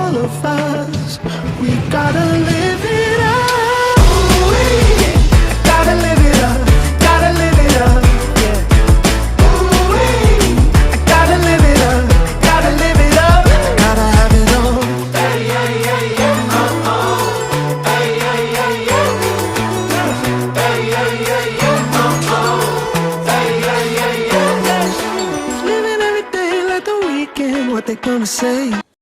all of us. We gotta live it up. Ooh-wee. Gotta live it up. Gotta live it up. Yeah. Ooh-wee. Gotta live it up. Gotta live it up. Gotta have it all. Hey, hey, hey, yeah. Oh. Hey, hey, hey, yeah. Hey, hey, hey, yeah. Oh. Hey, hey, hey, yeah. Living every day like the weekend. What they gonna say?